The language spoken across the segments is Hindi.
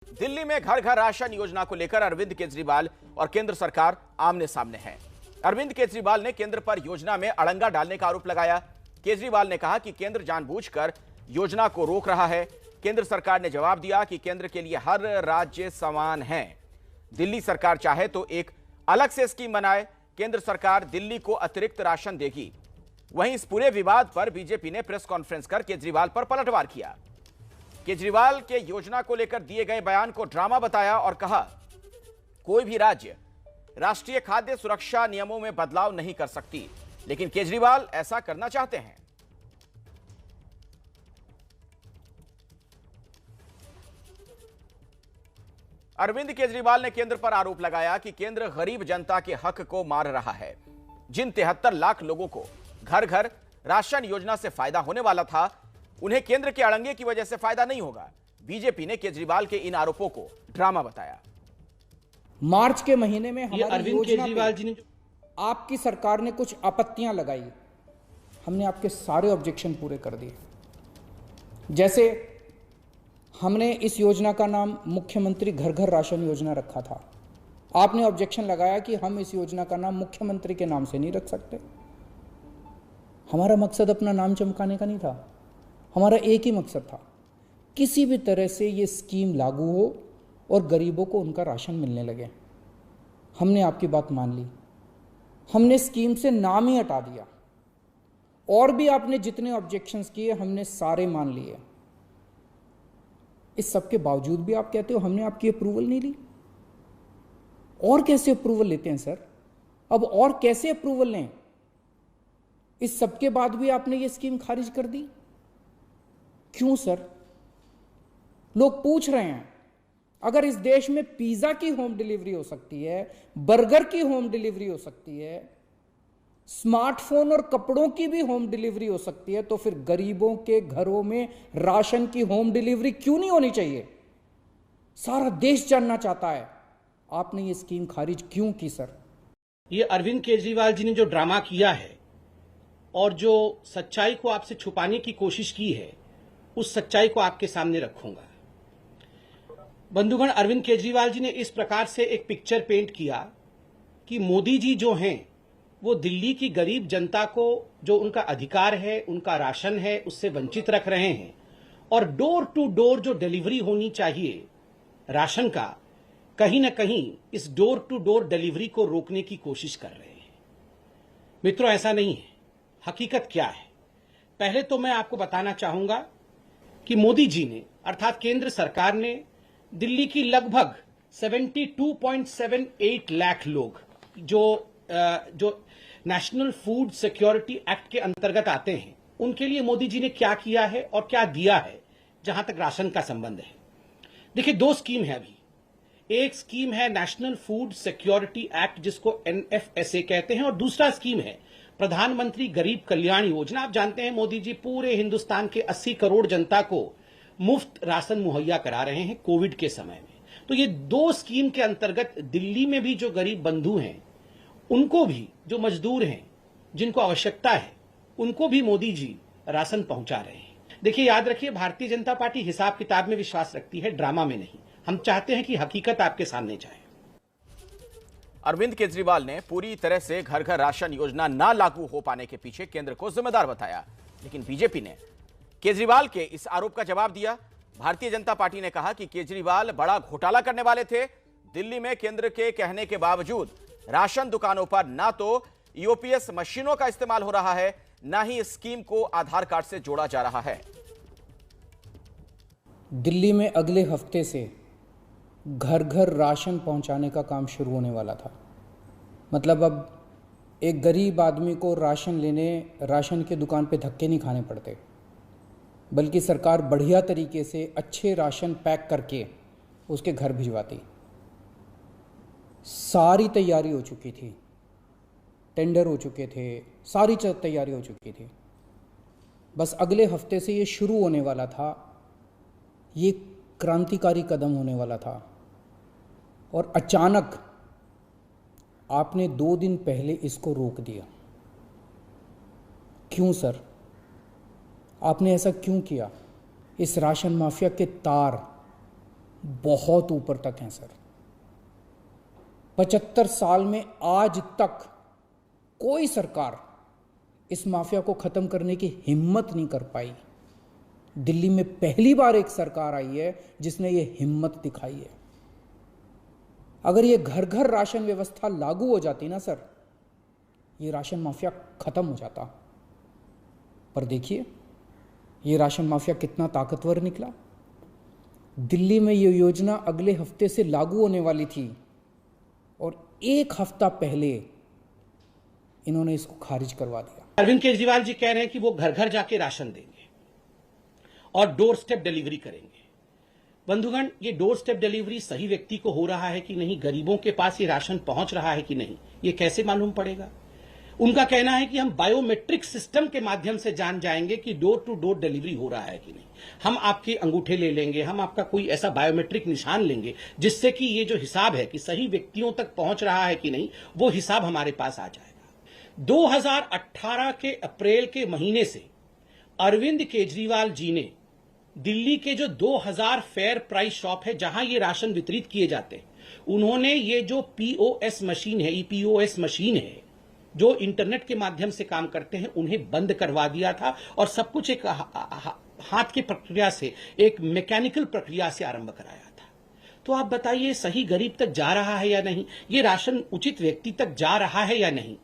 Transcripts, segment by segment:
दिल्ली में घर घर राशन योजना को लेकर अरविंद केजरीवाल और केंद्र सरकार आमने सामने है। अरविंद केजरीवाल ने केंद्र पर योजना में अड़ंगा डालने का आरोप लगाया। केजरीवाल ने कहा कि केंद्र जानबूझकर योजना को रोक रहा है। केंद्र सरकार ने जवाब दिया कि केंद्र के लिए हर राज्य समान है। दिल्ली सरकार चाहे तो एक अलग से स्कीम बनाए। केंद्र सरकार दिल्ली को अतिरिक्त राशन देगी। वहीं इस पूरे विवाद पर बीजेपी ने प्रेस कॉन्फ्रेंस कर केजरीवाल पर पलटवार किया। केजरीवाल के योजना को लेकर दिए गए बयान को ड्रामा बताया और कहा कोई भी राज्य राष्ट्रीय खाद्य सुरक्षा नियमों में बदलाव नहीं कर सकती, लेकिन केजरीवाल ऐसा करना चाहते हैं। अरविंद केजरीवाल ने केंद्र पर आरोप लगाया कि केंद्र गरीब जनता के हक को मार रहा है। जिन 73 लाख लोगों को घर घर राशन योजना से फायदा होने वाला था, उन्हें केंद्र के अड़ंगे की वजह से फायदा नहीं होगा। बीजेपी ने केजरीवाल के इन आरोपों को ड्रामा बताया। मार्च के महीने में हमारी अरविंद केजरीवाल जी ने आपकी सरकार ने कुछ आपत्तियां लगाई, हमने आपके सारे ऑब्जेक्शन पूरे कर दिए। जैसे हमने इस योजना का नाम मुख्यमंत्री घर घर राशन योजना रखा था। आपने ऑब्जेक्शन लगाया कि हम इस योजना का नाम मुख्यमंत्री के नाम से नहीं रख सकते। हमारा मकसद अपना नाम चमकाने का नहीं था, हमारा एक ही मकसद था, किसी भी तरह से ये स्कीम लागू हो और गरीबों को उनका राशन मिलने लगे। हमने आपकी बात मान ली, हमने स्कीम से नाम ही हटा दिया। और भी आपने जितने ऑब्जेक्शंस किए हमने सारे मान लिए। इस सब के बावजूद भी आप कहते हो हमने आपकी अप्रूवल नहीं ली। और कैसे अप्रूवल लेते हैं सर? अब और कैसे अप्रूवल लें? इस सब के बाद भी आपने ये स्कीम खारिज कर दी। क्यों सर? लोग पूछ रहे हैं, अगर इस देश में पिज्जा की होम डिलीवरी हो सकती है, बर्गर की होम डिलीवरी हो सकती है, स्मार्टफोन और कपड़ों की भी होम डिलीवरी हो सकती है, तो फिर गरीबों के घरों में राशन की होम डिलीवरी क्यों नहीं होनी चाहिए? सारा देश जानना चाहता है आपने ये स्कीम खारिज क्यों की सर? ये अरविंद केजरीवाल जी ने जो ड्रामा किया है और जो सच्चाई को आपसे छुपाने की कोशिश की है, उस सच्चाई को आपके सामने रखूंगा। बंधुगण, अरविंद केजरीवाल जी ने इस प्रकार से एक पिक्चर पेंट किया कि मोदी जी जो हैं वो दिल्ली की गरीब जनता को जो उनका अधिकार है, उनका राशन है, उससे वंचित रख रहे हैं और डोर टू डोर जो डिलीवरी होनी चाहिए राशन का, कहीं ना कहीं इस डोर टू डोर डिलीवरी को रोकने की कोशिश कर रहे हैं। मित्रों, ऐसा नहीं है। हकीकत क्या है? पहले तो मैं आपको बताना चाहूंगा कि मोदी जी ने अर्थात केंद्र सरकार ने दिल्ली की लगभग 72.78 लाख लोग जो नेशनल फूड सिक्योरिटी एक्ट के अंतर्गत आते हैं, उनके लिए मोदी जी ने क्या किया है और क्या दिया है जहां तक राशन का संबंध है। देखिए, दो स्कीम है अभी। एक स्कीम है नेशनल फूड सिक्योरिटी एक्ट, जिसको NFSA कहते हैं, और दूसरा स्कीम है प्रधानमंत्री गरीब कल्याण योजना। आप जानते हैं मोदी जी पूरे हिंदुस्तान के 80 करोड़ जनता को मुफ्त राशन मुहैया करा रहे हैं कोविड के समय में। तो ये दो स्कीम के अंतर्गत दिल्ली में भी जो गरीब बंधु हैं, उनको भी, जो मजदूर हैं, जिनको आवश्यकता है, उनको भी मोदी जी राशन पहुंचा रहे हैं। देखिए, याद रखिए, भारतीय जनता पार्टी हिसाब किताब में विश्वास रखती है, ड्रामा में नहीं। हम चाहते हैं कि हकीकत आपके सामने जाए। अरविंद केजरीवाल ने पूरी तरह से घर घर राशन योजना ना लागू हो पाने के पीछे केंद्र को जिम्मेदार बताया, लेकिन बीजेपी ने केजरीवाल के इस आरोप का जवाब दिया। भारतीय जनता पार्टी ने कहा कि केजरीवाल बड़ा घोटाला करने वाले थे। दिल्ली में केंद्र के कहने के बावजूद राशन दुकानों पर ना तो ईओपीएस मशीनों का इस्तेमाल हो रहा है, ना ही इस स्कीम को आधार कार्ड से जोड़ा जा रहा है। दिल्ली में अगले हफ्ते से घर घर राशन पहुंचाने का काम शुरू होने वाला था। मतलब अब एक गरीब आदमी को राशन लेने राशन के दुकान पे धक्के नहीं खाने पड़ते, बल्कि सरकार बढ़िया तरीके से अच्छे राशन पैक करके उसके घर भिजवाती। सारी तैयारी हो चुकी थी, टेंडर हो चुके थे, सारी तैयारी हो चुकी थी। बस अगले हफ्ते से ये शुरू होने वाला था। ये क्रांतिकारी कदम होने वाला था और अचानक आपने 2 दिन पहले इसको रोक दिया। क्यों सर? आपने ऐसा क्यों किया? इस राशन माफिया के तार बहुत ऊपर तक हैं सर। 75 साल में आज तक कोई सरकार इस माफिया को खत्म करने की हिम्मत नहीं कर पाई। दिल्ली में पहली बार एक सरकार आई है जिसने ये हिम्मत दिखाई है। अगर ये घर घर राशन व्यवस्था लागू हो जाती ना सर, ये राशन माफिया खत्म हो जाता। पर देखिए ये राशन माफिया कितना ताकतवर निकला। दिल्ली में ये योजना अगले हफ्ते से लागू होने वाली थी और एक हफ्ता पहले इन्होंने इसको खारिज करवा दिया। अरविंद केजरीवाल जी कह रहे हैं कि वो घर घर जाके राशन देंगे और डोर स्टेप डिलीवरी करेंगे। बंधुगण, ये डोर स्टेप डिलीवरी सही व्यक्ति को हो रहा है कि नहीं, गरीबों के पास ये राशन पहुंच रहा है कि नहीं, ये कैसे मालूम पड़ेगा? उनका कहना है कि हम बायोमेट्रिक सिस्टम के माध्यम से जान जाएंगे कि डोर टू डोर डिलीवरी हो रहा है कि नहीं। हम आपके अंगूठे ले लेंगे, हम आपका कोई ऐसा बायोमेट्रिक निशान लेंगे जिससे कि ये जो हिसाब है कि सही व्यक्तियों तक पहुंच रहा है कि नहीं, वो हिसाब हमारे पास आ जाएगा। 2018 के अप्रैल के महीने से अरविंद केजरीवाल जी ने दिल्ली के जो 2000 फेयर प्राइस शॉप है जहां ये राशन वितरित किए जाते हैं, उन्होंने ये जो पीओएस मशीन है, ईपीओएस मशीन है जो इंटरनेट के माध्यम से काम करते हैं, उन्हें बंद करवा दिया था और सब कुछ एक हाथ की प्रक्रिया से, एक मैकेनिकल प्रक्रिया से आरंभ कराया था। तो आप बताइए सही गरीब तक जा रहा है या नहीं, ये राशन उचित व्यक्ति तक जा रहा है या नहीं,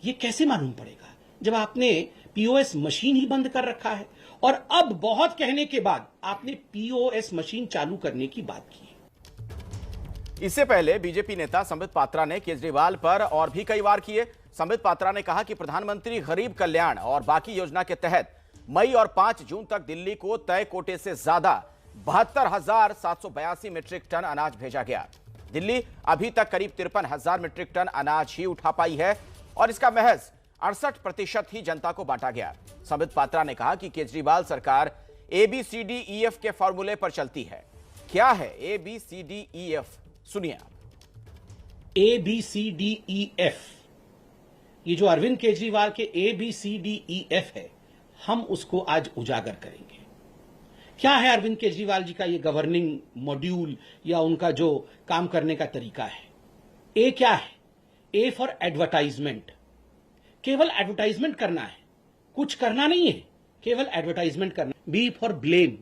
ये कैसे मालूम पड़ेगा जब आपने पीओएस मशीन ही बंद कर रखा है और अब बहुत कहने के बाद आपने पीओएस मशीन चालू करने की बात की। इससे पहले बीजेपी नेता संबित पात्रा ने केजरीवाल पर और भी कई वार किए। संबित पात्रा ने कहा कि प्रधानमंत्री गरीब कल्याण और बाकी योजना के तहत मई और 5 जून तक दिल्ली को तय कोटे से ज्यादा 72,782 मीट्रिक टन अनाज भेजा गया। दिल्ली अभी तक करीब 53,000 मीट्रिक टन अनाज ही उठा पाई है और इसका महज 68% ही जनता को बांटा गया। संबित पात्रा ने कहा कि केजरीवाल सरकार ABCDEF के फॉर्मूले पर चलती है। क्या है ABCDEF? सुनिए आप। ABCDEF, ये जो अरविंद केजरीवाल के ABCDEF है, हम उसको आज उजागर करेंगे। क्या है अरविंद केजरीवाल जी का ये गवर्निंग मॉड्यूल या उनका जो काम करने का तरीका है? ए क्या है? ए फॉर एडवर्टाइजमेंट। केवल एडवर्टाइजमेंट करना है, कुछ करना नहीं है, केवल एडवर्टाइजमेंट करना। B for blame.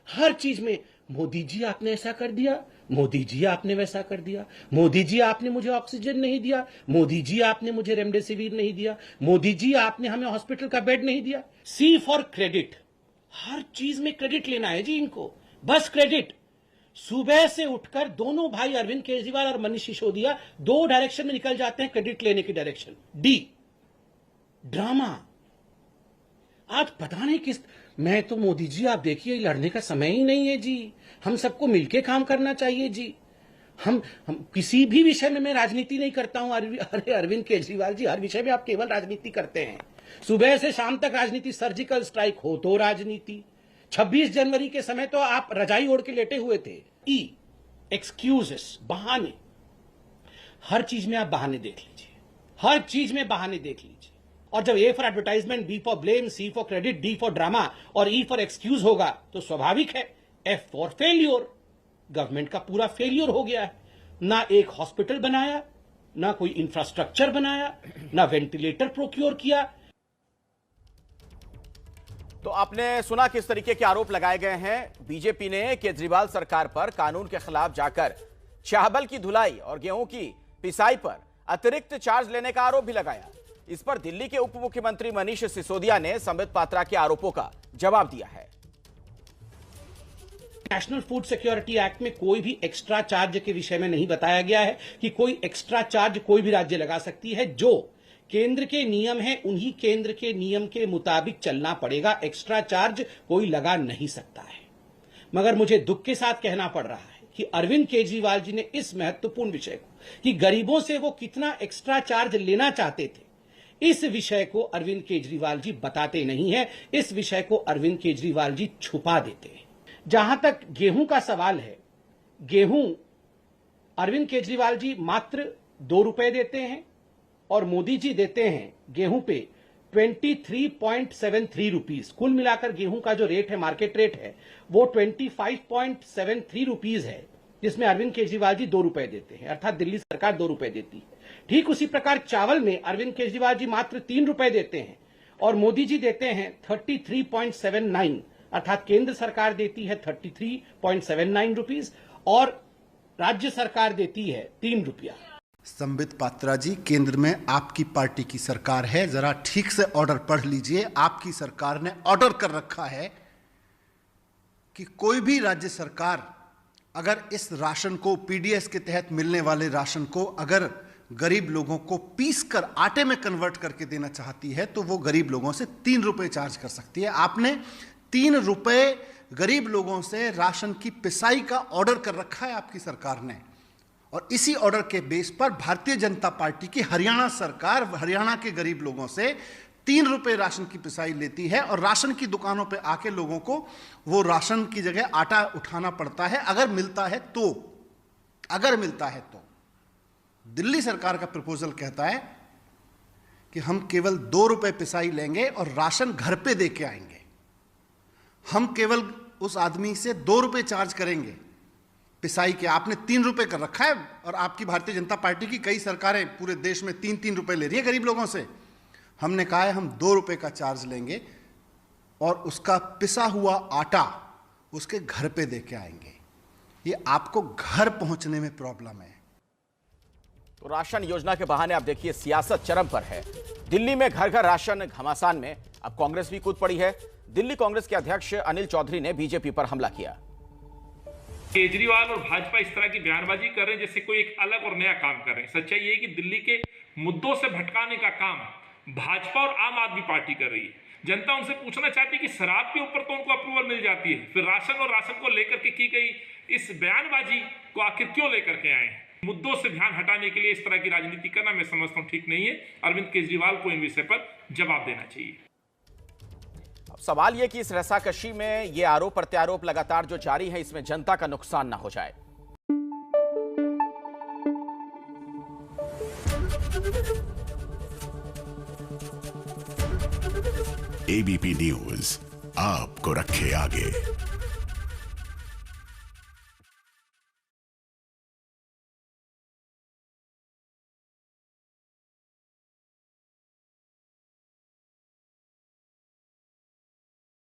हर चीज में मोदी जी आपने ऐसा कर दिया, मोदी जी आपने वैसा कर दिया, मोदी जी आपने मुझे ऑक्सीजन नहीं दिया, मोदी जी आपने मुझे रेमडेसिविर नहीं दिया, मोदी जी आपने हमें हॉस्पिटल का बेड नहीं दिया। सी फॉर क्रेडिट। हर चीज में क्रेडिट लेना है जी इनको, बस क्रेडिट। सुबह से उठकर दोनों भाई अरविंद केजरीवाल और मनीष सिसोदिया 2 डायरेक्शन में निकल जाते हैं, क्रेडिट लेने की डायरेक्शन। D drama. आज पता नहीं किस, मैं तो मोदी जी आप देखिए लड़ने का समय ही नहीं है जी, हम सबको मिलके काम करना चाहिए जी। हम किसी भी विषय में मैं राजनीति नहीं करता हूं। अरे अरविंद केजरीवाल जी, हर विषय में आप केवल राजनीति करते हैं। सुबह से शाम तक राजनीति, सर्जिकल स्ट्राइक हो तो राजनीति। 26 जनवरी के समय तो आप रजाई ओढ़ के लेटे हुए थे। ई एक्सक्यूजेस, बहाने। हर चीज में आप बहाने देख लीजिए, हर चीज में बहाने देख लीजिए। और जब A for advertisement, B for blame, C for credit, D for drama और ई फॉर एक्सक्यूज होगा तो स्वाभाविक है एफ फॉर फेल्योर। गवर्नमेंट का पूरा फेल्योर हो गया है। ना एक हॉस्पिटल बनाया, ना कोई इंफ्रास्ट्रक्चर बनाया, ना वेंटिलेटर प्रोक्योर किया। तो आपने सुना किस तरीके के आरोप लगाए गए हैं। बीजेपी ने केजरीवाल सरकार पर कानून के खिलाफ जाकर चावल की धुलाई और गेहूं की पिसाई पर अतिरिक्त चार्ज लेने का आरोप भी लगाया। इस पर दिल्ली के उप मुख्यमंत्री मनीष सिसोदिया ने संबित पात्रा के आरोपों का जवाब दिया है। नेशनल फूड सिक्योरिटी एक्ट में कोई भी एक्स्ट्रा चार्ज के विषय में नहीं बताया गया है कि कोई एक्स्ट्रा चार्ज कोई भी राज्य लगा सकती है। जो केंद्र के नियम है उन्हीं केंद्र के नियम के मुताबिक चलना पड़ेगा। एक्स्ट्रा चार्ज कोई लगा नहीं सकता है। मगर मुझे दुख के साथ कहना पड़ रहा है कि अरविंद केजरीवाल जी ने इस महत्वपूर्ण विषय को, कि गरीबों से वो कितना एक्स्ट्रा चार्ज लेना चाहते थे, इस विषय को अरविंद केजरीवाल जी बताते नहीं है। इस विषय को अरविंद केजरीवाल जी छुपा देते हैं। जहां तक गेहूं का सवाल है, गेहूं अरविंद केजरीवाल जी मात्र 2 रुपए देते हैं और मोदी जी देते हैं गेहूं पे 23.73 रुपीज। कुल मिलाकर गेहूं का जो रेट है, मार्केट रेट है, वो 25.73 रुपीज है, जिसमें अरविंद केजरीवाल जी 2 रुपए देते हैं, अर्थात दिल्ली सरकार 2 रुपए देती है। ठीक उसी प्रकार चावल में अरविंद केजरीवाल जी मात्र 3 रुपए देते हैं और मोदी जी देते हैं 33.79, अर्थात केंद्र सरकार देती है 33.79 रुपीज और राज्य सरकार देती है 3 रुपया। संबित पात्रा जी, केंद्र में आपकी पार्टी की सरकार है, जरा ठीक से ऑर्डर पढ़ लीजिए। आपकी सरकार ने ऑर्डर कर रखा है कि कोई भी राज्य सरकार अगर इस राशन को, पीडीएस के तहत मिलने वाले राशन को, अगर गरीब लोगों को पीस कर आटे में कन्वर्ट करके देना चाहती है तो वो गरीब लोगों से 3 रुपए चार्ज कर सकती है। आपने 3 रुपए गरीब लोगों से राशन की पिसाई का ऑर्डर कर रखा है आपकी सरकार ने, और इसी ऑर्डर के बेस पर भारतीय जनता पार्टी की हरियाणा सरकार हरियाणा के गरीब लोगों से 3 रुपए राशन की पिसाई लेती है और राशन की दुकानों पे आके लोगों को वो राशन की जगह आटा उठाना पड़ता है, अगर मिलता है तो। दिल्ली सरकार का प्रपोजल कहता है कि हम केवल 2 रुपए पिसाई लेंगे और राशन घर पे दे के आएंगे। हम केवल उस आदमी से 2 रुपए चार्ज करेंगे पिसाई के। आपने 3 रुपए कर रखा है और आपकी भारतीय जनता पार्टी की कई सरकारें पूरे देश में 3-3 रुपए ले रही है गरीब लोगों से। हमने कहा है हम 2 रुपए का चार्ज लेंगे और उसका पिसा हुआ आटा उसके घर पे दे के आएंगे। ये आपको घर पहुंचने में प्रॉब्लम है। तो राशन योजना के बहाने आप देखिए सियासत चरम पर है। दिल्ली में घर घर राशन घमासान में अब कांग्रेस भी कूद पड़ी है। दिल्ली कांग्रेस के अध्यक्ष अनिल चौधरी ने बीजेपी पर हमला किया। केजरीवाल और भाजपा इस तरह की बयानबाजी कर रहे हैं जैसे कोई एक अलग और नया काम कर रहे हैं। सच्चाई ये है कि दिल्ली के मुद्दों से भटकाने का काम भाजपा और आम आदमी पार्टी कर रही है। जनता उनसे पूछना चाहती है कि शराब के ऊपर तो उनको अप्रूवल मिल जाती है, फिर राशन और राशन को लेकर के की गई इस बयानबाजी को आखिर क्यों लेकर के आए हैं? मुद्दों से ध्यान हटाने के लिए इस तरह की राजनीति करना मैं समझता हूं ठीक नहीं है। अरविंद केजरीवाल को इन विषय पर जवाब देना चाहिए। अब सवाल यह कि इस रस्साकशी में ये आरोप प्रत्यारोप लगातार जो जारी है, इसमें जनता का नुकसान ना हो जाए। एबीपी न्यूज आपको रखे आगे।